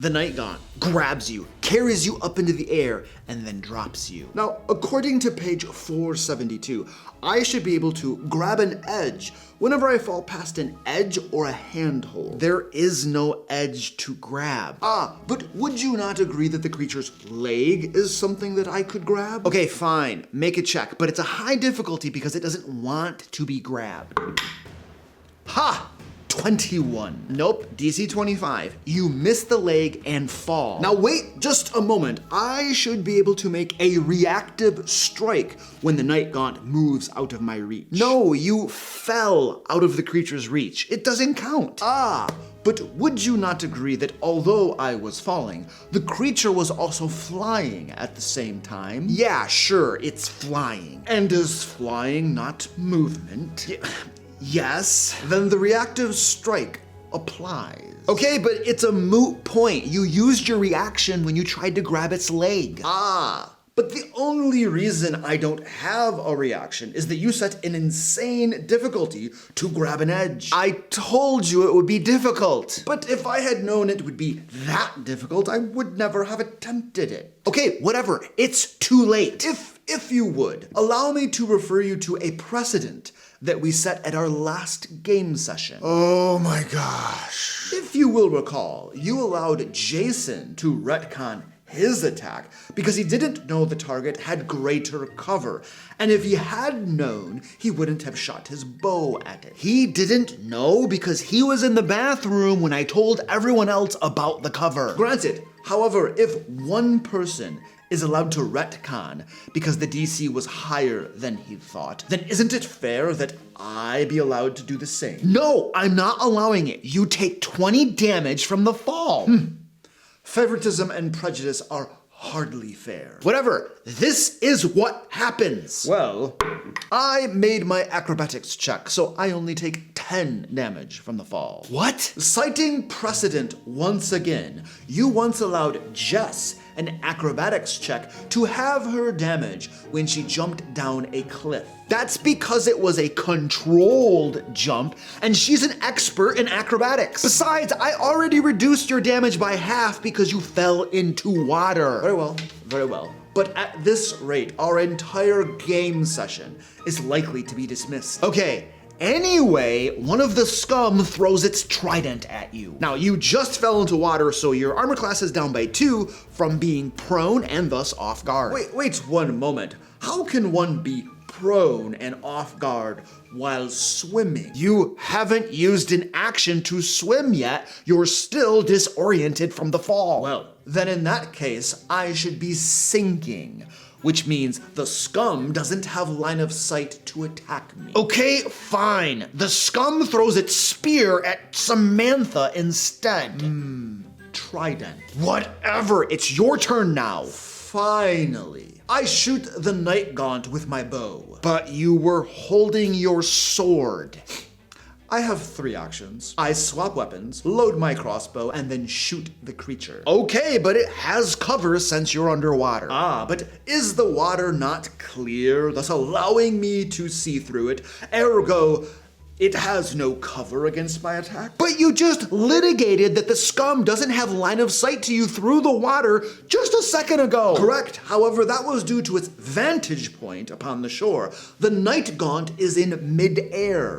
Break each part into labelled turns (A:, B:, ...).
A: The Night Gaunt grabs you, carries you up into the air, and then drops you.
B: Now, according to page 472, I should be able to grab an edge whenever I fall past an edge or a handhold.
A: There is no edge to grab.
B: But would you not agree that the creature's leg is something that I could grab?
A: Okay, fine, make a check, but it's a high difficulty because it doesn't want to be grabbed. Ha! 21. Nope, DC 25. You miss the leg and fall.
B: Now wait just a moment. I should be able to make a reactive strike when the Night Gaunt moves out of my reach.
A: No, you fell out of the creature's reach. It doesn't count.
B: But would you not agree that although I was falling, the creature was also flying at the same time?
A: Yeah, sure, it's flying.
B: And is flying not movement?
A: Yes.
B: Then the reactive strike applies.
A: Okay, but it's a moot point. You used your reaction when you tried to grab its leg.
B: But the only reason I don't have a reaction is that you set an insane difficulty to grab an edge.
A: I told you it would be difficult.
B: But if I had known it would be that difficult, I would never have attempted it.
A: Okay, whatever. It's too late.
B: If you would, allow me to refer you to a precedent that we set at our last game session.
A: Oh my gosh.
B: If you will recall, you allowed Jason to retcon his attack because he didn't know the target had greater cover, and if he had known, he wouldn't have shot his bow at it.
A: He didn't know because he was in the bathroom when I told everyone else about the cover.
B: Granted, however, if one person is allowed to retcon because the DC was higher than he thought, then isn't it fair that I be allowed to do the same?
A: No, I'm not allowing it. You take 20 damage from the fall.
B: Favoritism and prejudice are hardly fair.
A: Whatever, this is what happens.
B: Well, I made my acrobatics check, so I only take 10 damage from the fall.
A: What?
B: Citing precedent once again, you once allowed Jess an acrobatics check to have her damage when she jumped down a cliff.
A: That's because it was a controlled jump, and she's an expert in acrobatics. Besides, I already reduced your damage by half because you fell into water.
B: Very well, very well. But at this rate, our entire game session is likely to be dismissed.
A: Okay. Anyway, one of the scum throws its trident at you. Now, you just fell into water, so your armor class is down by 2 from being prone and thus off guard.
B: Wait one moment. How can one be prone and off guard while swimming?
A: You haven't used an action to swim yet. You're still disoriented from the fall.
B: Well, then in that case, I should be sinking, which means the scum doesn't have line of sight to attack me.
A: Okay, fine. The scum throws its spear at Samantha instead.
B: Trident.
A: Whatever, it's your turn now.
B: Finally. I shoot the Night Gaunt with my bow.
A: But you were holding your sword.
B: I have 3 actions. I swap weapons, load my crossbow, and then shoot the creature.
A: Okay, but it has cover since you're underwater.
B: But is the water not clear, thus allowing me to see through it? Ergo, it has no cover against my attack?
A: But you just litigated that the scum doesn't have line of sight to you through the water just a second ago.
B: Correct. However, that was due to its vantage point upon the shore. The Night Gaunt is in mid-air.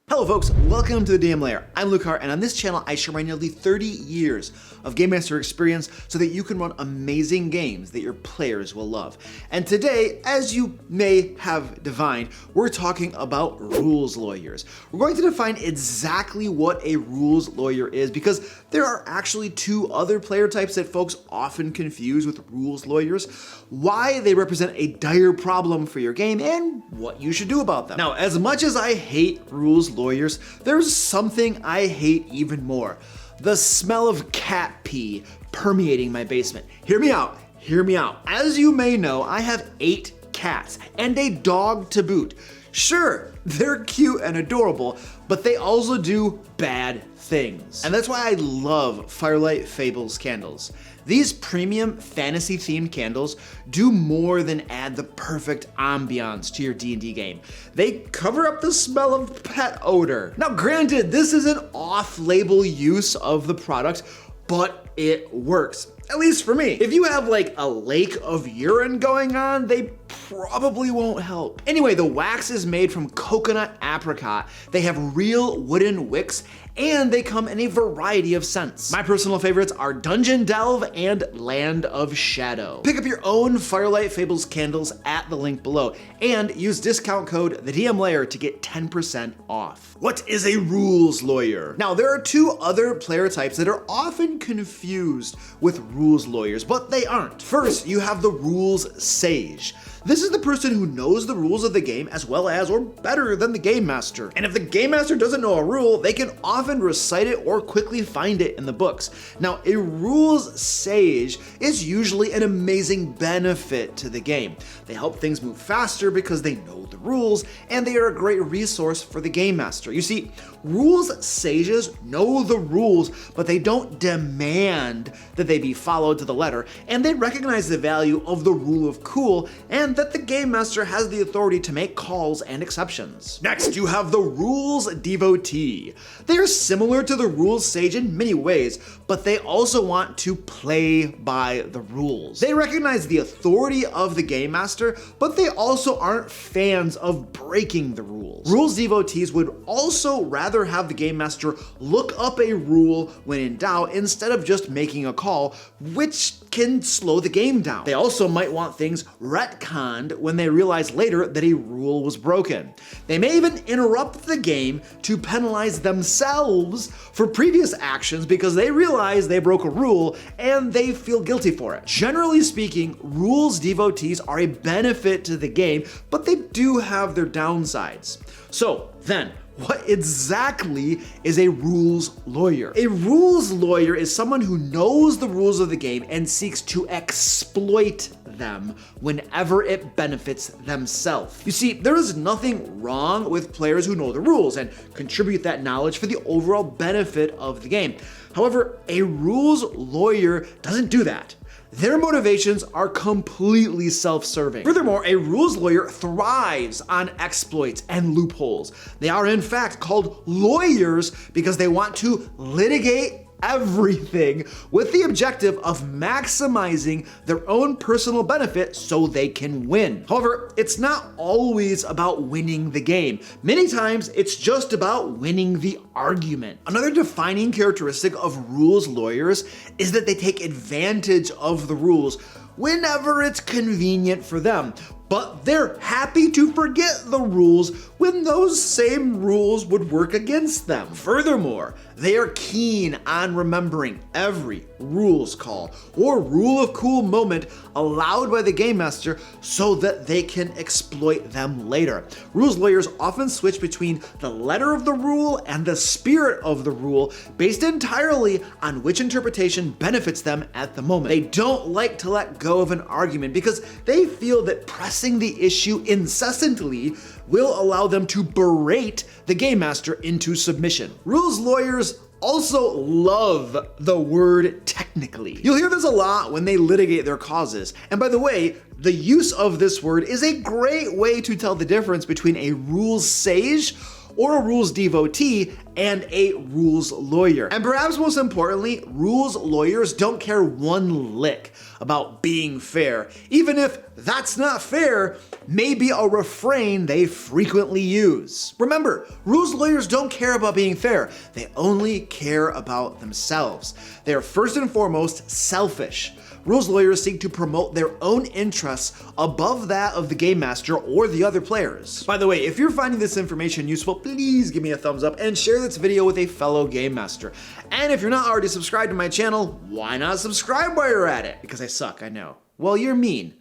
A: Hello folks, welcome to the DM Lair. I'm Luke Hart, and on this channel I share my nearly 30 years of Game Master experience so that you can run amazing games that your players will love. And today, as you may have divined, we're talking about rules lawyers. We're going to define exactly what a rules lawyer is because there are actually 2 other player types that folks often confuse with rules lawyers, why they represent a dire problem for your game, and what you should do about them. Now, as much as I hate rules lawyers, there's something I hate even more. The smell of cat pee permeating my basement. Hear me out, hear me out. As you may know, I have 8 cats and a dog to boot. Sure, they're cute and adorable, but they also do bad things. And that's why I love Firelight Fables candles. These premium fantasy-themed candles do more than add the perfect ambiance to your D&D game. They cover up the smell of pet odor. Now granted, this is an off-label use of the product, but it works. At least for me. If you have like a lake of urine going on, they probably won't help. Anyway, the wax is made from coconut apricot. They have real wooden wicks, and they come in a variety of scents. My personal favorites are Dungeon Delve and Land of Shadow. Pick up your own Firelight Fables candles at the link below, and use discount code TheDMLayer to get 10% off. What is a rules lawyer? Now, there are two other player types that are often confused with rules lawyers, but they aren't. First, you have the rules sage. This is the person who knows the rules of the game as well as or better than the game master. And if the game master doesn't know a rule, they can often recite it or quickly find it in the books. Now, a rules sage is usually an amazing benefit to the game. They help things move faster because they know the rules, and they are a great resource for the game master. You see, rules sages know the rules, but they don't demand that they be followed to the letter, and they recognize the value of the rule of cool and that the game master has the authority to make calls and exceptions. Next, you have the rules devotee. They are similar to the rules sage in many ways, but they also want to play by the rules. They recognize the authority of the game master, but they also aren't fans of breaking the rules. Rules devotees would also rather have the game master look up a rule when in doubt instead of just making a call, which can slow the game down. They also might want things retconned when they realize later that a rule was broken. They may even interrupt the game to penalize themselves for previous actions because they realize they broke a rule and they feel guilty for it. Generally speaking, rules devotees are a benefit to the game, but they do have their downsides. So then, what exactly is a rules lawyer? A rules lawyer is someone who knows the rules of the game and seeks to exploit them whenever it benefits themselves. You see, there is nothing wrong with players who know the rules and contribute that knowledge for the overall benefit of the game. However, a rules lawyer doesn't do that. Their motivations are completely self-serving. Furthermore, a rules lawyer thrives on exploits and loopholes. They are in fact called lawyers because they want to litigate everything with the objective of maximizing their own personal benefit so they can win. However, it's not always about winning the game. Many times, it's just about winning the argument. Another defining characteristic of rules lawyers is that they take advantage of the rules whenever it's convenient for them, but they're happy to forget the rules when those same rules would work against them. Furthermore, they are keen on remembering every rules call or rule of cool moment allowed by the game master so that they can exploit them later. Rules lawyers often switch between the letter of the rule and the spirit of the rule based entirely on which interpretation benefits them at the moment. They don't like to let go of an argument because they feel that pressing the issue incessantly will allow them to berate the game master into submission. Rules lawyers also love the word technically. You'll hear this a lot when they litigate their causes. And by the way, the use of this word is a great way to tell the difference between a rules sage or a rules devotee and a rules lawyer. And perhaps most importantly, rules lawyers don't care one lick about being fair, even if that's not fair may be a refrain they frequently use. Remember, rules lawyers don't care about being fair. They only care about themselves. They are first and foremost selfish. Rules lawyers seek to promote their own interests above that of the game master or the other players. By the way, if you're finding this information useful, please give me a thumbs up and share this video with a fellow game master. And if you're not already subscribed to my channel, why not subscribe while you're at it? Because I suck, I know. Well, you're mean.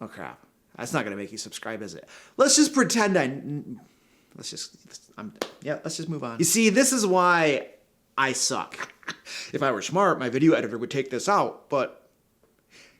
A: Oh crap, that's not gonna make you subscribe, is it? Let's just pretend let's just move on. You see, this is why I suck. If I were smart, my video editor would take this out, but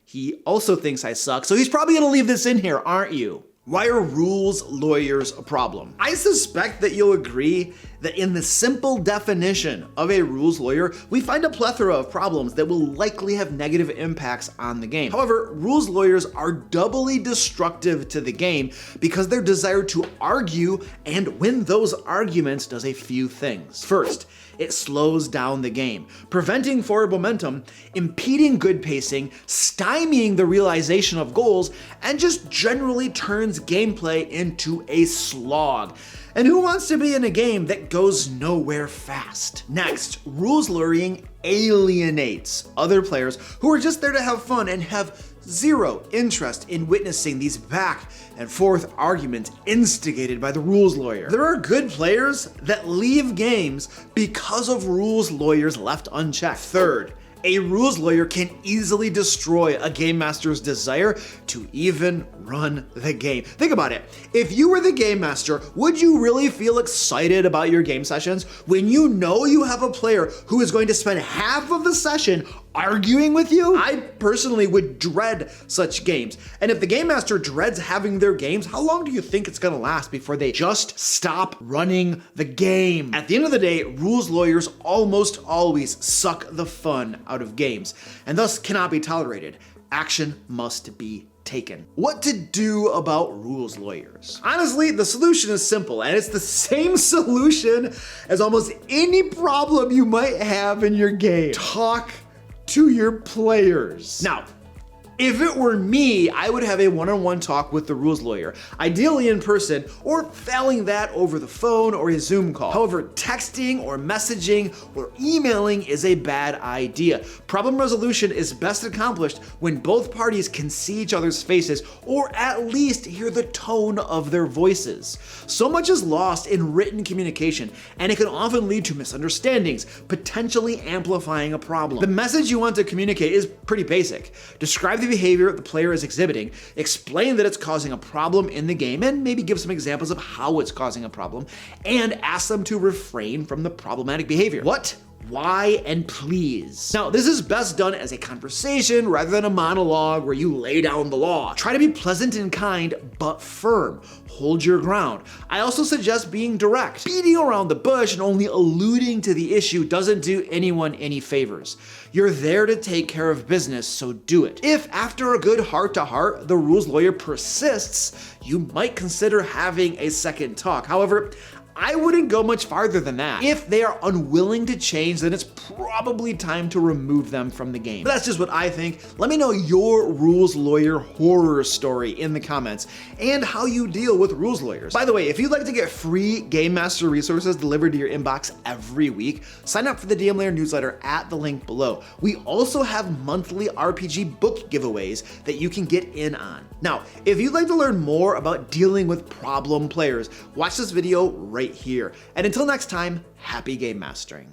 A: he also thinks I suck, so he's probably gonna leave this in here, aren't you? Why are rules lawyers a problem? I suspect that you'll agree that in the simple definition of a rules lawyer, we find a plethora of problems that will likely have negative impacts on the game. However, rules lawyers are doubly destructive to the game because their desire to argue and win those arguments does a few things. First, it slows down the game, preventing forward momentum, impeding good pacing, stymieing the realization of goals, and just generally turns gameplay into a slog. And who wants to be in a game that goes nowhere fast? Next, rules lawyering alienates other players who are just there to have fun and have zero interest in witnessing these back and forth arguments instigated by the rules lawyer. There are good players that leave games because of rules lawyers left unchecked. Third, a rules lawyer can easily destroy a game master's desire to even run the game. Think about it. If you were the game master, would you really feel excited about your game sessions when you know you have a player who is going to spend half of the session arguing with you? I personally would dread such games. And if the game master dreads having their games, how long do you think it's gonna last before they just stop running the game? At the end of the day, rules lawyers almost always suck the fun out of games and thus cannot be tolerated. Action must be taken. What to do about rules lawyers? Honestly, the solution is simple, and it's the same solution as almost any problem you might have in your game. Talk to your players. Now, if it were me, I would have a one-on-one talk with the rules lawyer, ideally in person, or failing that over the phone or a Zoom call. However, texting or messaging or emailing is a bad idea. Problem resolution is best accomplished when both parties can see each other's faces or at least hear the tone of their voices. So much is lost in written communication, and it can often lead to misunderstandings, potentially amplifying a problem. The message you want to communicate is pretty basic. Describe the behavior the player is exhibiting, explain that it's causing a problem in the game, and maybe give some examples of how it's causing a problem, and ask them to refrain from the problematic behavior. What? Why, and please. Now, this is best done as a conversation rather than a monologue where you lay down the law. Try to be pleasant and kind, but firm. Hold your ground. I also suggest being direct. Beating around the bush and only alluding to the issue doesn't do anyone any favors. You're there to take care of business, so do it. If after a good heart-to-heart, the rules lawyer persists, you might consider having a second talk. However, I wouldn't go much farther than that. If they are unwilling to change, then it's probably time to remove them from the game. But that's just what I think. Let me know your rules lawyer horror story in the comments and how you deal with rules lawyers. By the way, if you'd like to get free Game Master resources delivered to your inbox every week, sign up for the DM Layer newsletter at the link below. We also have monthly RPG book giveaways that you can get in on. Now, if you'd like to learn more about dealing with problem players, watch this video right here. And until next time, happy game mastering.